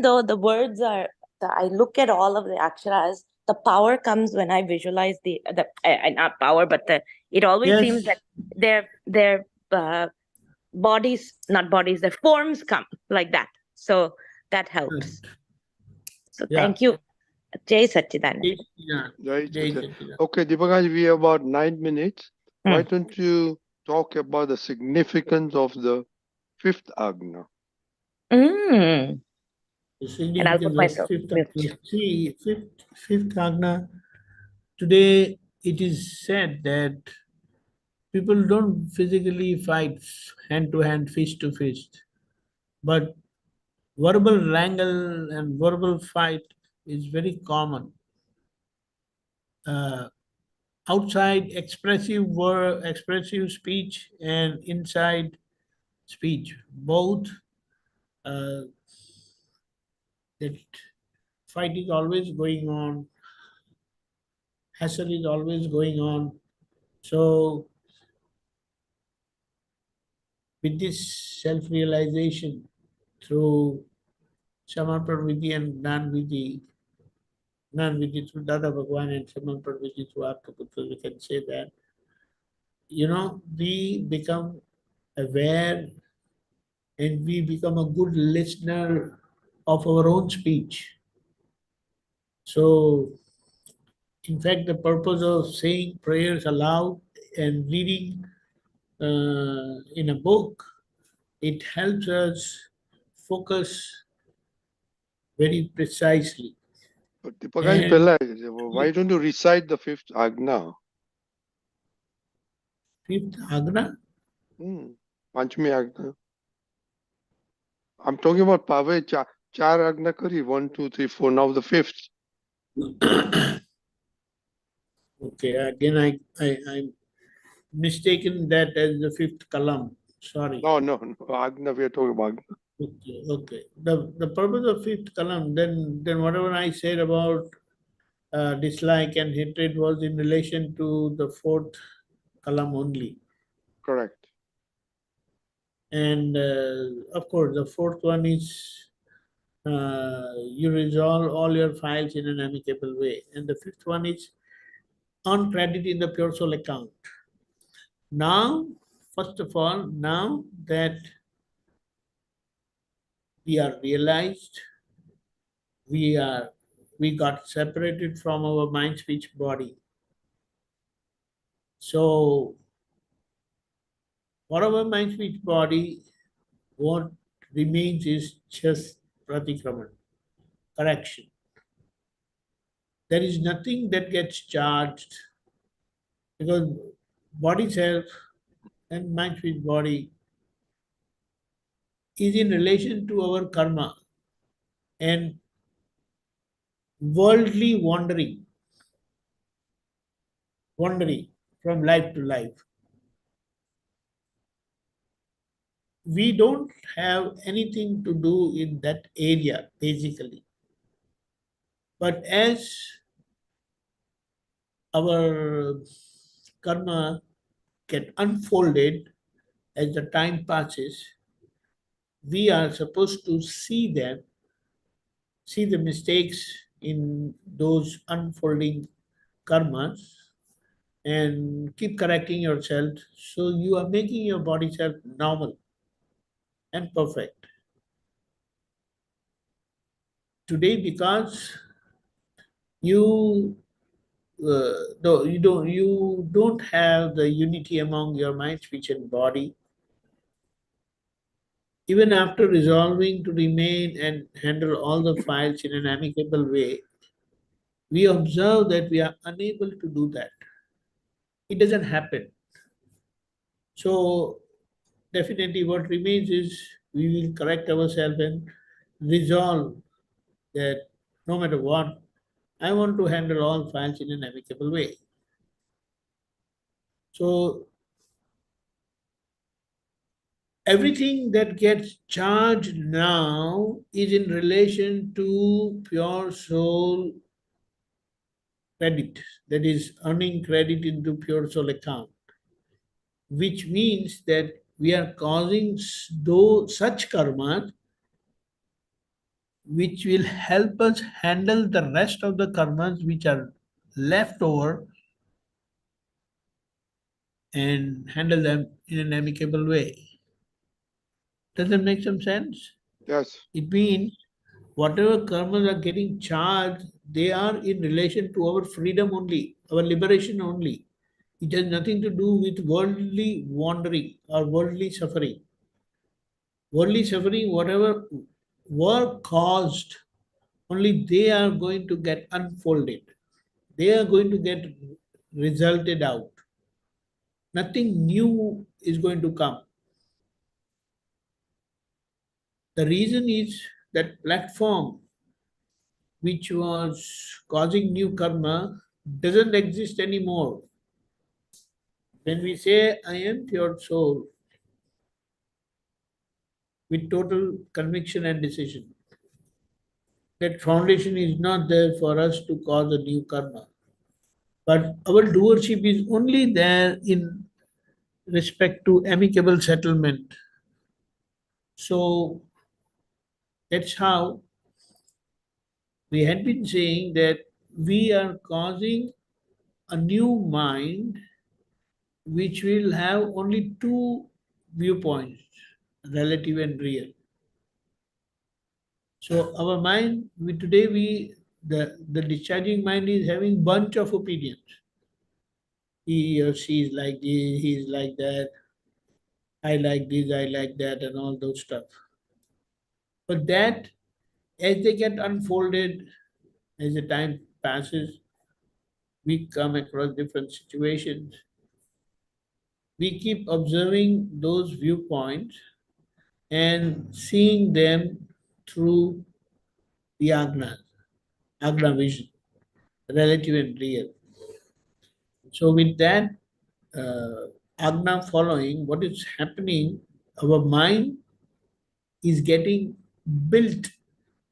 though the words are, I look at all of the aksharas, the power comes when I visualize the not power, but it always seems that their bodies, not bodies, their forms come like that. So that helps. So Yeah. thank you. Jai Satchidanand. Jai Satchidanand. Jai Jai Satchidanand. Satchidanand. Okay, Deepakanji, we have about 9 minutes. Why Hmm. don't you talk about the significance of the fifth Agna? Mm. The And I'll put significance of myself fifth mute. Agna. See, fifth Agna, today it is said that people don't physically fight hand to hand, fist to fist, but verbal wrangle and verbal fight is very common. Outside expressive speech and inside speech, both uh, that fight is always going on, hassle is always going on. So with this self-realization through Samarpan Vidhi and Gnan Vidhi through Dada Bhagwan and Samarpan Vidhi through Aptaputra, we can say that, we become aware and we become a good listener of our own speech. So, in fact, the purpose of saying prayers aloud and reading in a book, it helps us focus very precisely. But Deepakanji And Pillai, why don't you recite the fifth Agna? fifth Agna, Panchami Agna. I'm talking about Pave Char Agna Kari, 1, 2, 3, 4. Now the fifth. okay, again I'm mistaken that as the fifth kalam. Sorry. No. Agna, we are talking about Agna. Okay. The purpose of fifth kalam, then whatever I said about dislike and hatred was in relation to the fourth kalam only. Correct. And of course, the fourth one is you resolve all your files in an amicable way. And the fifth one is on credit in the pure soul account. Now, first of all, now that we are realized, we got separated from our mind, speech, body. So, for our mind, speech, body, what remains is just pratikraman, correction. There is nothing that gets charged because body self and mind, speech, body is in relation to our karma and worldly wandering from life to life. We don't have anything to do in that area, basically. But as our karma get unfolded as the time passes, we are supposed to see them, see the mistakes in those unfolding karmas and keep correcting yourself so you are making your body self normal and perfect. Today, because you you don't have the unity among your mind, speech, and body. Even after resolving to remain and handle all the files in an amicable way, we observe that we are unable to do that. It doesn't happen. So definitely what remains is we will correct ourselves and resolve that no matter what, I want to handle all files in an amicable way. So everything that gets charged now is in relation to pure soul credit, that is earning credit into pure soul account, which means that we are causing such karmas which will help us handle the rest of the karmas which are left over and handle them in an amicable way. Does that make some sense? Yes. It means whatever karmas are getting charged, they are in relation to our freedom only, our liberation only. It has nothing to do with worldly wandering or worldly suffering. Worldly suffering, whatever were caused, only they are going to get unfolded. They are going to get resulted out. Nothing new is going to come. The reason is that platform which was causing new karma doesn't exist anymore. When we say, I am pure soul, with total conviction and decision, that foundation is not there for us to cause a new karma. But our doership is only there in respect to amicable settlement. So that's how we had been saying that we are causing a new mind which will have only two viewpoints, relative and real. So our mind, the discharging mind is having bunch of opinions. He or she is like this, he is like that, I like this, I like that, and all those stuff. But that, as they get unfolded, as the time passes, we come across different situations. We keep observing those viewpoints and seeing them through the Agna vision, relative and real. So with that Agna following, what is happening, our mind is getting built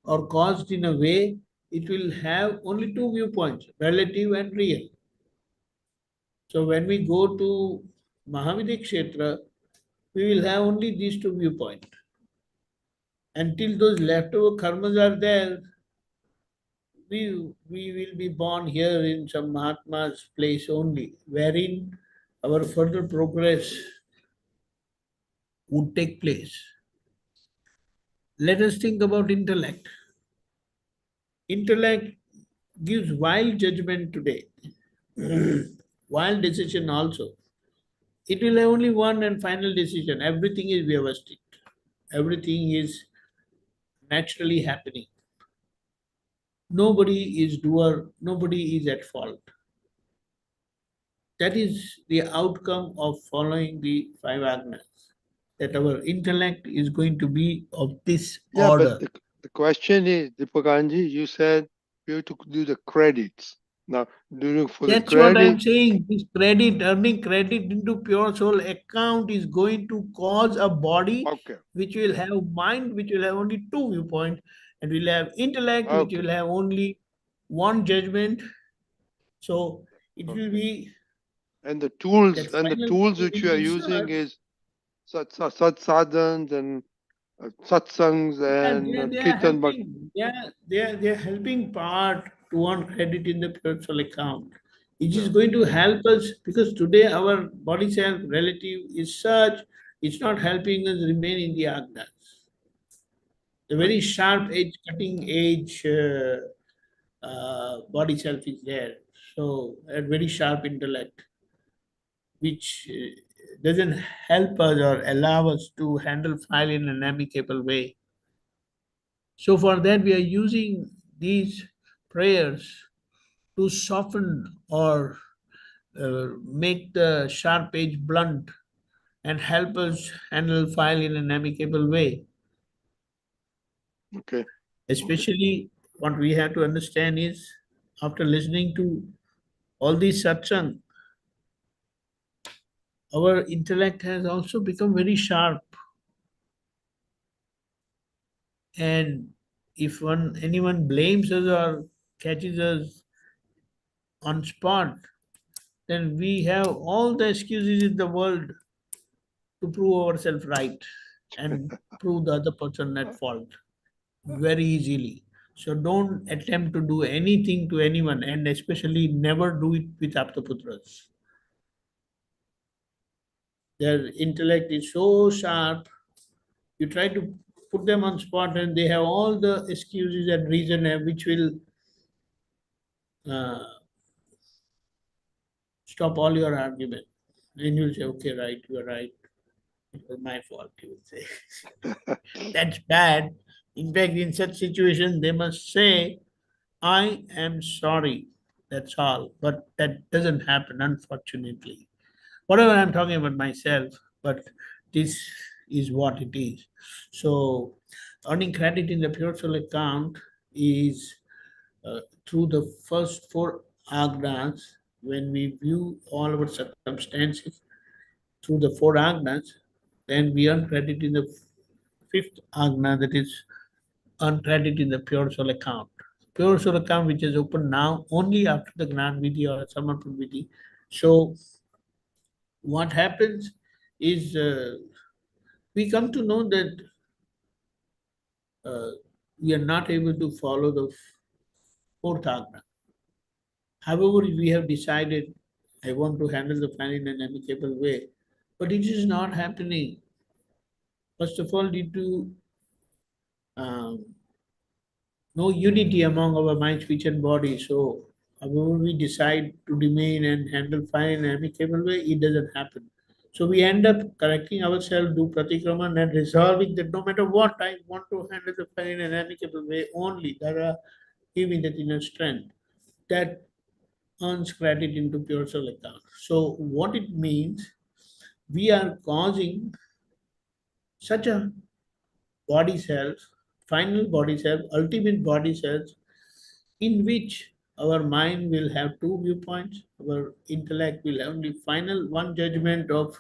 or caused in a way it will have only two viewpoints, relative and real. So when we go to Mahavidya Kshetra, we will have only these two viewpoints. Until those leftover karmas are there, we will be born here in some Mahatma's place only, wherein our further progress would take place. Let us think about intellect. Intellect gives wild judgment today, wild decision also. It will have only one and final decision. Everything is Vyavasthit. Everything is naturally happening. Nobody is doer, nobody is at fault. That is the outcome of following the five Agnas. That our intellect is going to be of this Yeah, order. but the question is, Deepakanji, you said you have to do the credits. Now, for the That's what I'm credit, saying. This credit, earning credit into pure soul account is going to cause a body okay, which will have mind, which will have only two viewpoints, and will have intellect, which okay, will have only one judgment. So it will okay. be And the that final tools thing which will you are be using search. is sat sadhans and satsangs Yeah, and they are kirtan, but helping. Yeah, they are helping part to earn credit in the spiritual account. It is yeah, going to help us because today our body self relative is such, it's not helping us remain in the Agnas. The right. very sharp edge, cutting edge body self is there. So a very sharp intellect, which doesn't help us or allow us to handle file in an amicable way. So for that, we are using these prayers to soften or make the sharp edge blunt and help us handle file in an amicable way. Okay, Especially what we have to understand is after listening to all these satsang, our intellect has also become very sharp. And if anyone blames us or catches us on spot, then we have all the excuses in the world to prove ourselves right and prove the other person at fault very easily. So don't attempt to do anything to anyone and especially never do it with Aptaputras. Their intellect is so sharp, you try to put them on spot and they have all the excuses and reason which will stop all your argument. And you'll say, okay, right, you're right. It was my fault, you will say. That's bad. In fact, in such situations, they must say, I am sorry. That's all. But that doesn't happen, unfortunately. Whatever I'm talking about myself, but this is what it is. So, earning credit in the pure soul account is through the first four agnas. When we view all our circumstances through the four agnas, then we earn credit in the fifth agna, that is earn credit in the pure soul account. Pure soul account which is open now only after the Gnan Vidhi or Samarpan Vidhi. So what happens is we come to know that we are not able to follow the fourth agna. However, we have decided, I want to handle the file in an amicable way, but it is not happening. First of all, due to no unity among our mind, speech, and body. So, however we decide to remain and handle file in an amicable way, it doesn't happen. So we end up correcting ourselves, do pratikraman and resolving that no matter what, I want to handle the file in an amicable way only. Dada, give me that inner strength. That earns credit into pure soul account. So what it means, we are causing such a body cells, final body cells, ultimate body cells, in which our mind will have two viewpoints, our intellect will have only final one judgment of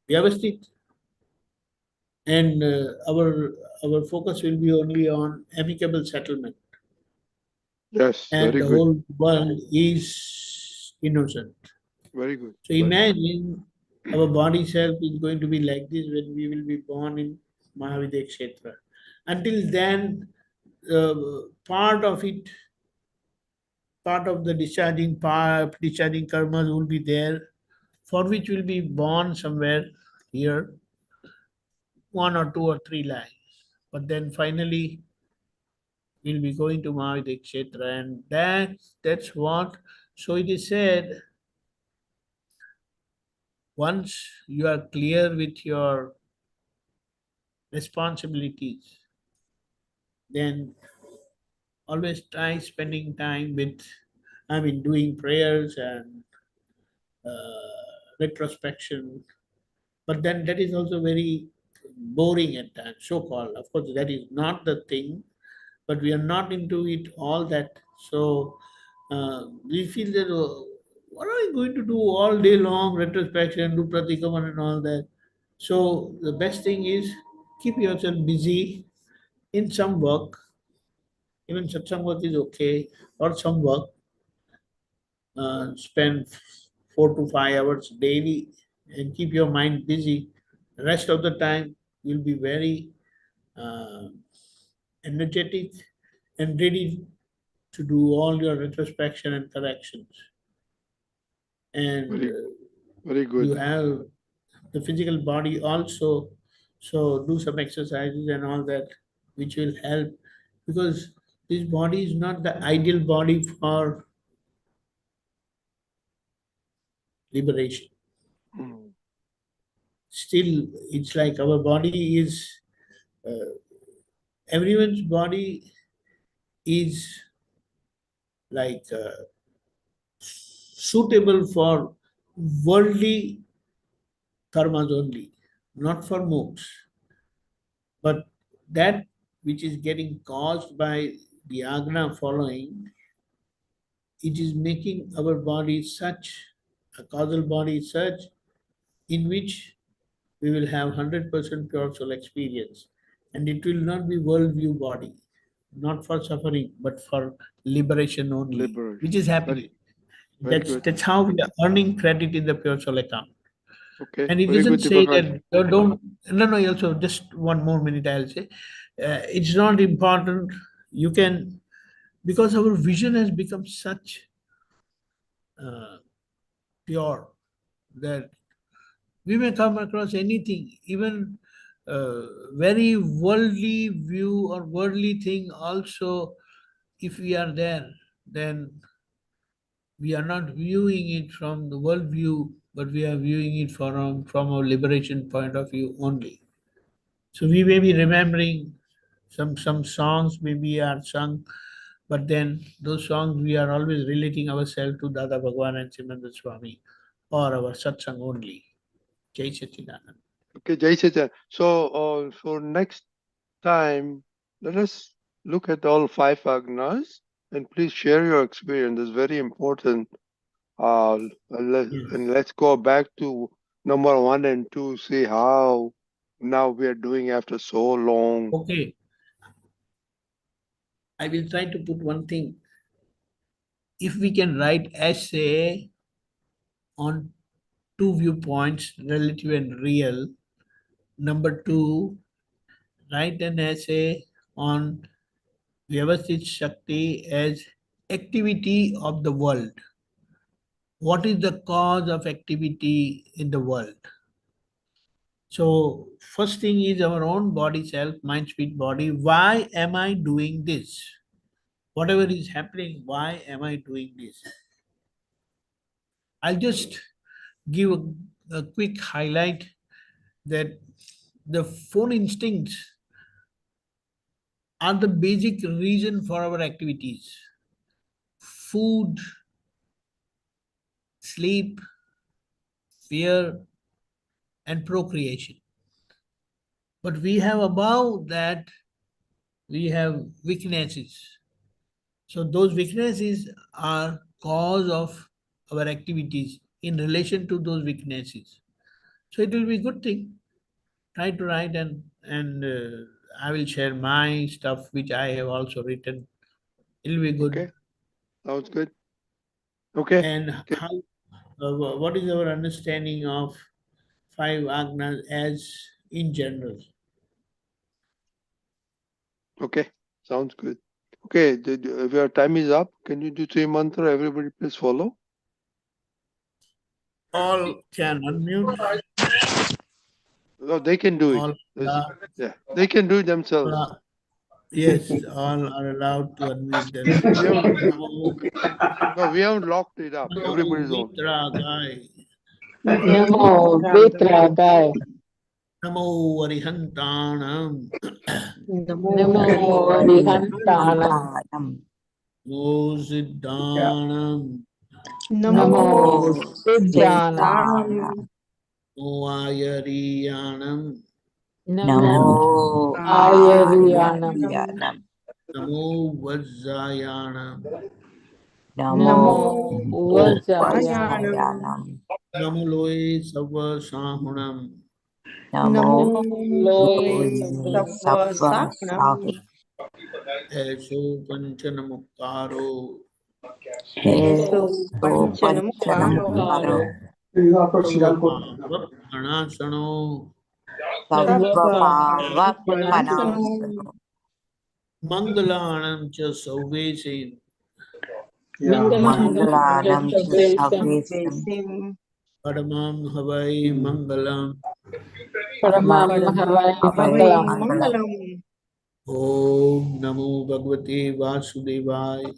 Vyavasthit, and our focus will be only on amicable settlement. Yes, And very the good. whole world is innocent. Very good. So imagine our body self is going to be like this when we will be born in Mahavidya Kshetra. Until then, part of it, part of the discharging karmas will be there, for which will be born somewhere here, 1 or 2 or 3 lives. But then finally, we'll be going to Mahavidya Kshetra, and that's what. So it is said, once you are clear with your responsibilities, then always try spending time with, doing prayers and retrospection. But then that is also very boring at times, so-called. Of course, that is not the thing, but we are not into it all that. So we feel that, what are we going to do all day long, retrospection, do pratikaman and all that. So the best thing is keep yourself busy in some work. Even satsang work is okay, or some work. Spend 4 to 5 hours daily and keep your mind busy. The rest of the time, you'll be very energetic and ready to do all your retrospection and corrections. And very good. you have the physical body also, so do some exercises and all that, which will help, because this body is not the ideal body for liberation. Mm. Still, it's like our body is, everyone's body is like suitable for worldly karmas only, not for moksha. But that which is getting caused by the Agna following, it is making our body such, a causal body such, in which we will have 100% pure soul experience. And it will not be worldview body, not for suffering, but for liberation only, Liberation. which is happening. Very good. That's how we are earning credit in the pure soul account. Okay. And it Very doesn't good, say Deepakanji. that no, also just 1 more minute I'll say. It's not important. You can, because our vision has become such pure that We may come across anything, even very worldly view or worldly thing also. If we are there, then we are not viewing it from the world view, but we are viewing it from a liberation point of view only. So we may be remembering some songs maybe are sung, but then those songs we are always relating ourselves to Dada Bhagwan and Simanda Swami or our Satsang only. Jai Satchidanand. Okay, Jai Satan. So for next time, let us look at all 5 Agnas and please share your experience. It's very important. And let's go back to number 1 and 2, see how now we are doing after so long. Okay. I will try to put one thing. If we can write essay on 2 viewpoints, relative and real. Number 2, write an essay on Vyavasthit Shakti as activity of the world. What is the cause of activity in the world? So first thing is our own body, self, mind, speech, body. Why am I doing this? Whatever is happening, why am I doing this? I'll just give a quick highlight that the 4 instincts are the basic reason for our activities. Food, sleep, fear, and procreation. But we have above that, we have weaknesses. So those weaknesses are cause of our activities in relation to those weaknesses. So it will be a good thing. Try to write and I will share my stuff which I have also written. It will be good. Okay, sounds good. Okay. And Okay. how? What is our understanding of 5 Agnas as in general? Okay, sounds good. Okay, if your time is up, can you do 3 mantra? Everybody please follow. All can unmute. No, they can do it. All Yeah, they can do it themselves. yes, all are allowed to unmute themselves. No, we haven't locked it up. Everybody's on. Namo Vitragai. Namo Arihantanam. Namo Arihantanam. Namo Siddhanam. Namo Siddhanam. Namo Ayariyanam. Namo Ayariyanam. Namo Vajjayanam. Namo Vajjayanam. Namo Loe Sava Sahunam. Namo Loe Sattva Sahanam. Eso Panchanamuktaro. Eso Panchanamukaro. Ganasano. Panchanam. Mangalanam cha Sauvesin. Mangalanam Vesim. Paramam Havai Mangalam. Paramam Havai Havai Mangalam. Mangalam. Om Namo Bhagavate Vasudevaya.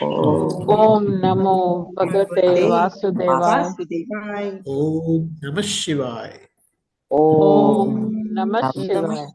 Om Namo Bhagavate Vasudevaya. Om Namah Shivaya. Om Namah Shivaya.